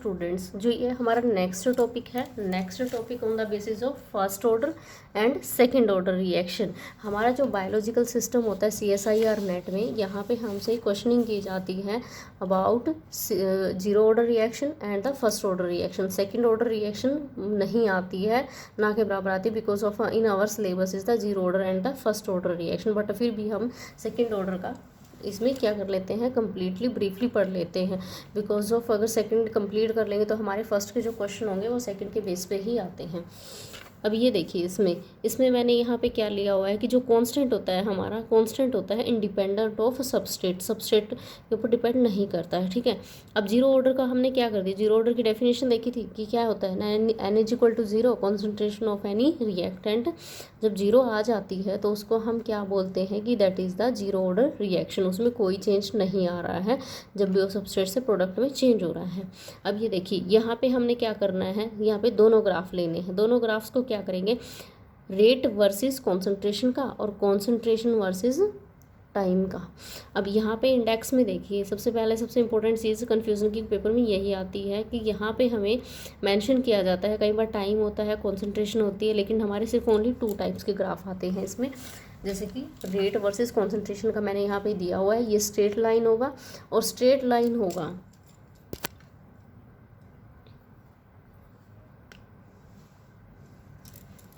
Students, जो ये हमारा नेक्स्ट टॉपिक है, next topic on the basis of first order and second order reaction. हमारा जो बायोलॉजिकल सिस्टम होता है CSIR नेट में, यहाँ पे हमसे क्वेश्चनिंग की जाती है about zero order reaction and the first order reaction. Second order reaction नहीं आती है, ना के बराबर आती है, because of in our syllabus is the zero order and the first order reaction. But फिर भी हम सेकेंड ऑर्डर का इसमें क्या कर लेते हैं, कम्प्लीटली ब्रीफली पढ़ लेते हैं, बिकॉज ऑफ अगर सेकंड कंप्लीट कर लेंगे तो हमारे फर्स्ट के जो क्वेश्चन होंगे वो सेकंड के बेस पे ही आते हैं। अब ये देखिए, इसमें मैंने यहाँ पे क्या लिया हुआ है कि जो कांस्टेंट होता है हमारा, कांस्टेंट होता है इंडिपेंडेंट ऑफ सबस्ट्रेट के ऊपर डिपेंड नहीं करता है, ठीक है। अब जीरो ऑर्डर का हमने क्या कर दिया, जीरो ऑर्डर की डेफिनेशन देखी थी कि क्या होता है, n is equal to zero concentration of any reactant. जब जीरो आ जाती है तो उसको हम क्या बोलते हैं कि that is the zero order reaction, उसमें कोई चेंज नहीं आ रहा है जब भी वो सबस्ट्रेट से प्रोडक्ट में चेंज हो रहा है। अब ये देखिए, यहाँ पे हमने क्या करना है, यहाँ पे दोनों ग्राफ लेने हैं। दोनों ग्राफ्स को क्या करेंगे, रेट वर्सेस कॉन्सेंट्रेशन का और कॉन्सेंट्रेशन वर्सेस टाइम का। अब यहाँ पे इंडेक्स में देखिए, सबसे पहले सबसे इंपॉर्टेंट चीज़ कन्फ्यूज़न की पेपर में यही आती है कि यहाँ पे हमें मेंशन किया जाता है, कई बार टाइम होता है, कॉन्सेंट्रेशन होती है, लेकिन हमारे सिर्फ ओनली 2 टाइप्स के ग्राफ आते हैं इसमें। जैसे कि रेट वर्सेस कॉन्सेंट्रेशन का मैंने यहाँ पे दिया हुआ है, ये स्ट्रेट लाइन होगा और स्ट्रेट लाइन होगा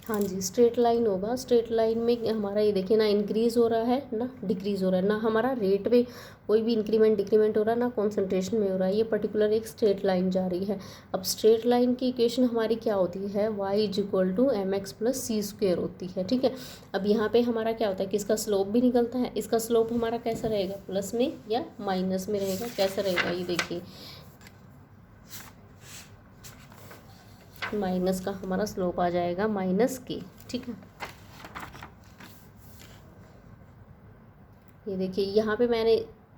हाँ जी, स्ट्रेट लाइन होगा। स्ट्रेट लाइन में हमारा ये देखिए ना इंक्रीज़ हो रहा है ना डिक्रीज़ हो रहा है, ना हमारा रेट में कोई भी इंक्रीमेंट डिक्रीमेंट हो रहा है, ना कॉन्सेंट्रेशन में हो रहा है। ये पर्टिकुलर एक स्ट्रेट लाइन जा रही है। अब स्ट्रेट लाइन की इक्वेशन हमारी क्या होती है, y is equal to mx plus C square होती है, ठीक है। अब यहाँ पे हमारा क्या होता है कि इसका स्लोप भी निकलता है। इसका स्लोप हमारा कैसा रहेगा, प्लस में या माइनस में रहेगा, कैसा रहेगा, ये देखिए माइनस का हमारा स्लोप आ जाएगा माइनस के, ठीक है। ये देखिए यहाँ पे मैंने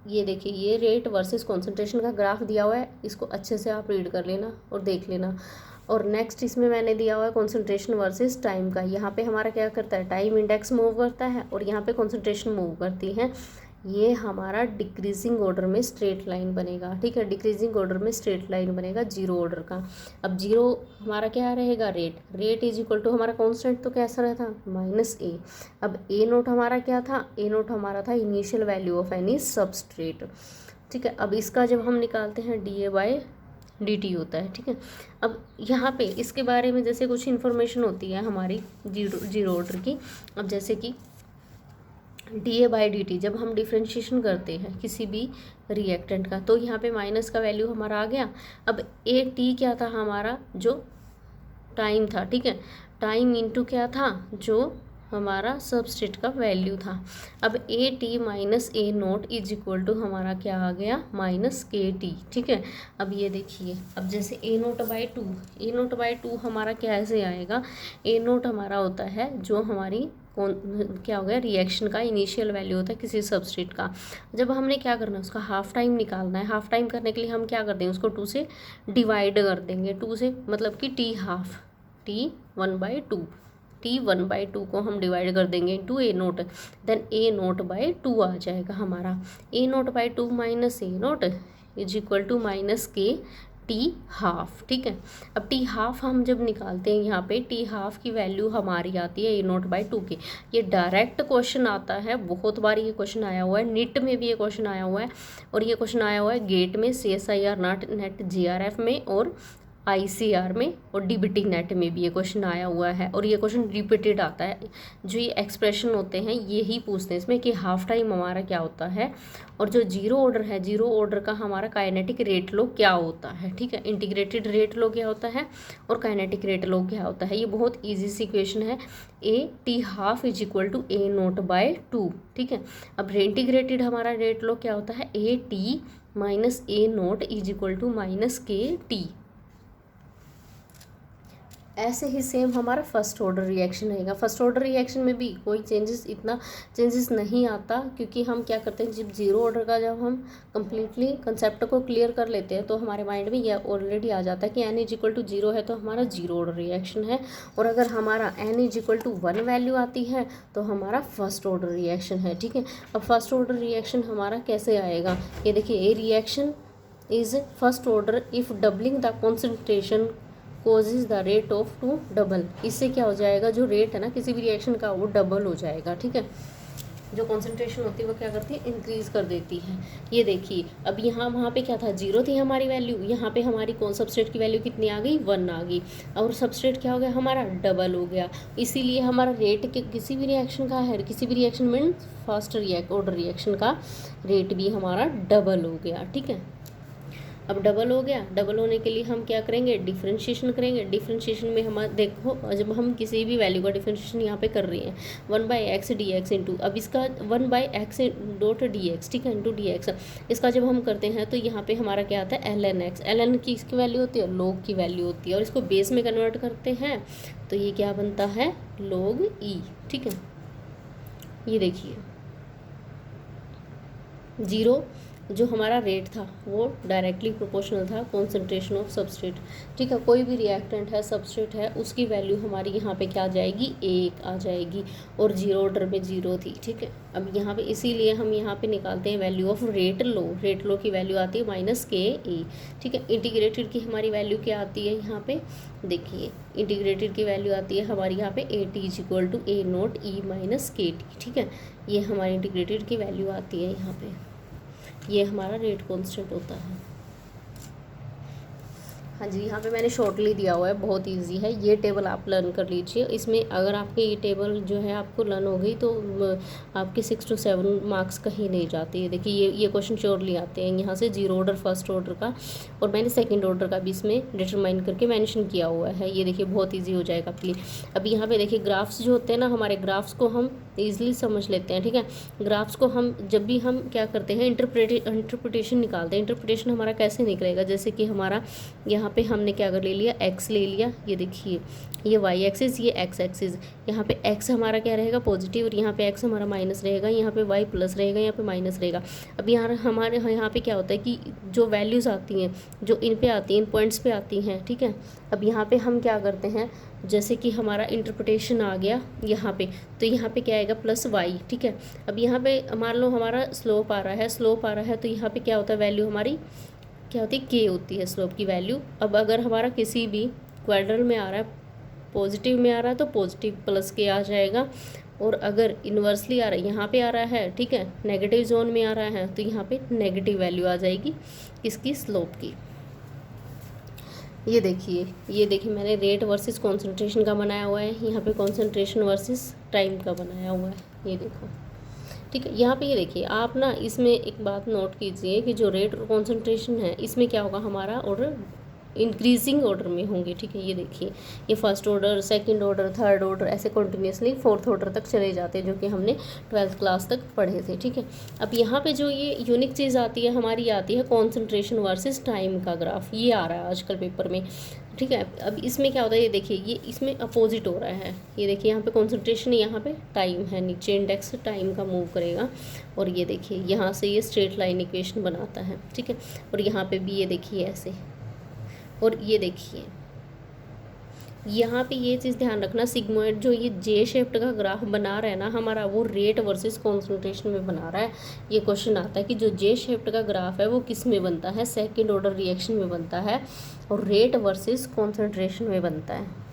ये देखिए ये रेट वर्सेस कॉन्सेंट्रेशन का ग्राफ दिया हुआ है, इसको अच्छे से आप रीड कर लेना और देख लेना। और नेक्स्ट इसमें मैंने दिया हुआ है कॉन्सेंट्रेशन वर्सेस टाइम का। यहाँ पे हमारा क्या करता है, टाइम इंडेक्स मूव करता है और यहाँ पे कॉन्सेंट्रेशन मूव करती है। ये हमारा डिक्रीजिंग ऑर्डर में स्ट्रेट लाइन बनेगा, ठीक है। डिक्रीजिंग ऑर्डर में स्ट्रेट लाइन बनेगा जीरो ऑर्डर का। अब जीरो हमारा क्या रहेगा, रेट इज इक्वल टू हमारा कांस्टेंट तो कैसा रहता माइनस ए। अब ए नोट हमारा क्या था, ए नोट हमारा था initial value of any substrate, ठीक है। अब इसका जब हम निकालते हैं dA/dt होता है, ठीक है। अब यहाँ पे इसके बारे में जैसे कुछ इन्फॉर्मेशन होती है हमारी जीरो ऑर्डर की। अब जैसे कि dA/dt जब हम डिफ्रेंशिएशन करते हैं किसी भी रिएक्टेंट का, तो यहाँ पे माइनस का वैल्यू हमारा आ गया। अब AT क्या था हमारा, जो टाइम था, ठीक है। टाइम इनटू क्या था, जो हमारा सबस्ट्रेट का वैल्यू था। अब AT minus A naught is equal to हमारा क्या आ गया, माइनस KT, ठीक है। अब ये देखिए, अब जैसे A नोट बाई टू हमारा कैसे आएगा, A नोट हमारा होता है जो हमारी क्या हो गया, रिएक्शन का इनिशियल वैल्यू होता है किसी सबस्ट्रेट का। जब हमने क्या करना है, उसका हाफ टाइम निकालना है। हाफ टाइम करने के लिए हम क्या कर देंगे, उसको 2 से डिवाइड कर देंगे। 2 से मतलब कि T1/2 को हम डिवाइड कर देंगे into A naught, then A naught by 2 आ जाएगा हमारा। A naught by 2 minus A naught is equal to minus T half, ठीक है। अब T हाफ हम जब निकालते हैं यहाँ पे, T हाफ की वैल्यू हमारी आती है A नोट बाई 2 के। ये डायरेक्ट क्वेश्चन आता है, बहुत बार ये क्वेश्चन आया हुआ है, नीट में भी ये क्वेश्चन आया हुआ है, और ये क्वेश्चन आया हुआ है गेट में, CSIR नेट GRF में और ICR में और DBT नेट में भी ये क्वेश्चन आया हुआ है। और ये क्वेश्चन रिपीटेड आता है, जो ये एक्सप्रेशन होते हैं यही पूछते हैं इसमें कि हाफ टाइम हमारा क्या होता है, और जो जीरो ऑर्डर है, जीरो ऑर्डर का हमारा काइनेटिक रेट लो क्या होता है, ठीक है। इंटीग्रेटेड रेट लो क्या होता है और काइनेटिक रेट लो क्या होता है। ये बहुत ईजी सी इक्वेशन है, AT half is equal to A naught by 2, ठीक है। अब इंटीग्रेटेड हमारा रेट लो क्या होता है, AT minus A naught is equal to minus KT। ऐसे ही सेम हमारा फर्स्ट ऑर्डर रिएक्शन रहेगा। फर्स्ट ऑर्डर रिएक्शन में भी कोई इतना चेंजेस नहीं आता, क्योंकि हम क्या करते हैं, जब जीरो ऑर्डर का जब हम कंप्लीटली कंसेप्ट को क्लियर कर लेते हैं तो हमारे माइंड में यह ऑलरेडी आ जाता है कि n इज इक्वल टू 0 है तो हमारा जीरो ऑर्डर रिएक्शन है, और अगर हमारा n is equal to 1 value आती है तो हमारा फर्स्ट ऑर्डर रिएक्शन है, ठीक है। अब फर्स्ट ऑर्डर रिएक्शन हमारा कैसे आएगा, ये देखिए, a reaction is first order if doubling the concentration causes the rate of to double. इससे क्या हो जाएगा, जो रेट है ना किसी भी रिएक्शन का वो डबल हो जाएगा, ठीक है। जो कॉन्सेंट्रेशन होती है वो क्या करती है, इंक्रीज कर देती है। ये देखिए अब यहाँ वहाँ पे क्या था, 0 थी हमारी वैल्यू, यहाँ पे हमारी कौन सबस्ट्रेट की वैल्यू कितनी आ गई, 1 आ गई, और सबस्ट्रेट क्या हो गया हमारा, डबल हो गया। इसीलिए हमारा रेट के किसी भी रिएक्शन का है, किसी भी reaction means first order reaction का रेट भी हमारा डबल हो गया, ठीक है। अब डबल हो गया, डबल होने के लिए हम क्या करेंगे, डिफ्रेंशिएशन करेंगे। डिफ्रेंशिएशन में हम देखो, जब हम किसी भी वैल्यू का डिफ्रेंशिएशन यहाँ पे कर रहे हैं 1/x dx इंटू, अब इसका 1/x डॉट dx, ठीक है, इंटू dx, इसका जब हम करते हैं तो यहाँ पे हमारा क्या आता है, ln x। ln की इसकी वैल्यू होती है, log की वैल्यू होती है, और इसको बेस में कन्वर्ट करते हैं तो ये क्या बनता है, log e, ठीक है। ये देखिए 0 जो हमारा रेट था वो डायरेक्टली प्रोपोर्शनल था कॉन्सेंट्रेशन ऑफ सबस्ट्रेट, ठीक है। कोई भी रिएक्टेंट है, सबस्ट्रेट है, उसकी वैल्यू हमारी यहाँ पे क्या आ जाएगी, 1 आ जाएगी, और 0 ऑर्डर में 0 थी, ठीक है। अब यहाँ पे इसीलिए हम यहाँ पे निकालते हैं value of rate law. Rate law की वैल्यू आती है -KE, ठीक है। इंटीग्रेटेड की हमारी वैल्यू क्या आती है, यहाँ पे देखिए इंटीग्रेटेड की वैल्यू आती है हमारी यहाँ पे AT = A0 E - KT, ठीक है। ये हमारी इंटीग्रेटेड की वैल्यू आती है यहाँ पे, ये हमारा रेट कांस्टेंट होता है। हाँ जी, यहाँ पे मैंने शॉर्टली दिया हुआ है, बहुत इजी है, ये टेबल आप लर्न कर लीजिए। इसमें अगर आपके ये टेबल जो है आपको लर्न हो गई तो आपके 6 to 7 मार्क्स कहीं नहीं जाते हैं। देखिए ये क्वेश्चन श्योरली आते हैं यहाँ से, 0 ऑर्डर फर्स्ट ऑर्डर का, और मैंने सेकंड ऑर्डर का भी इसमें डिटरमाइन करके मेंशन किया हुआ है। ये देखिए बहुत ईजी हो जाएगा आपके लिए। अब यहाँ पे देखिए ग्राफ्स जो होते हैं ना, हमारे ग्राफ्स को हम ईजिली समझ लेते हैं, ठीक है। ग्राफ्स को हम जब भी हम क्या करते हैं, इंटरप्रिटेशन निकालते हैं। इंटरप्रिटेशन हमारा कैसे निकलेगा, जैसे कि हमारा यहाँ पे हमने क्या कर ले लिया, x ले लिया, ये देखिए ये y एक्सिस, ये x एक्सिस, यहाँ पे x हमारा क्या रहेगा, पॉजिटिव, और यहाँ पे x हमारा माइनस रहेगा, यहाँ पे y प्लस रहेगा, यहाँ पे माइनस रहेगा। अब यहाँ हमारे यहाँ पे क्या होता है कि जो वैल्यूज़ आती हैं, जो इन पे आती हैं, इन पॉइंट्स पे आती हैं, ठीक है। अब यहाँ पे हम क्या करते हैं, जैसे कि हमारा इंटरप्रिटेशन आ गया यहाँ पे, तो यहाँ पे क्या आएगा, +y, ठीक है। अब यहाँ पे मान लो हमारा स्लोप आ रहा है, तो यहाँ पे क्या होता है, वैल्यू हमारी क्या होती है, k होती है स्लोप की वैल्यू। अब अगर हमारा किसी भी क्वाड्रेंट में आ रहा है, पॉजिटिव में आ रहा है, तो पॉजिटिव +k आ जाएगा, और अगर इन्वर्सली आ रहा है, यहाँ पे आ रहा है, ठीक है, नेगेटिव जोन में आ रहा है, तो यहाँ पे नेगेटिव वैल्यू आ जाएगी इसकी स्लोप की। ये देखिए मैंने रेट वर्सेस कॉन्सेंट्रेशन का बनाया हुआ है, यहाँ पे कॉन्सेंट्रेशन वर्सेस टाइम का बनाया हुआ है, ये देखो, ठीक है। यहाँ पे ये देखिए आप ना, इसमें एक बात नोट कीजिए कि जो रेट और कॉन्सेंट्रेशन है, इसमें क्या होगा, हमारा ऑर्डर इंक्रीजिंग ऑर्डर में होंगे, ठीक है। ये देखिए ये first order, second order, third order, ऐसे कंटिन्यूसली फोर्थ ऑर्डर तक चले जाते हैं, जो कि हमने 12th क्लास तक पढ़े थे, ठीक है। अब यहाँ पे जो ये यूनिक चीज़ आती है हमारी, आती है कॉन्सेंट्रेशन वर्सेस टाइम का ग्राफ, ये आ रहा है आजकल पेपर में, ठीक है। अब इसमें क्या होता है, ये देखिए ये इसमें अपोजिट हो रहा है, ये देखिए यहाँ पे कॉन्सेंट्रेशन है, यहाँ पे टाइम है, नीचे इंडेक्स टाइम का मूव करेगा, और ये देखिए यहाँ से ये स्ट्रेट लाइन इक्वेशन बनाता है, ठीक है। और यहाँ पे भी ये देखिए ऐसे, और ये देखिए यहाँ पे ये चीज़ ध्यान रखना, सिग्मोइड जो ये जे शेप्ड का ग्राफ बना रहा है ना हमारा, वो रेट वर्सेस कॉन्सेंट्रेशन में बना रहा है। ये क्वेश्चन आता है कि जो जे शेप्ड का ग्राफ है वो किस में बनता है, सेकंड ऑर्डर रिएक्शन में बनता है, और रेट वर्सेस कॉन्सेंट्रेशन में बनता है।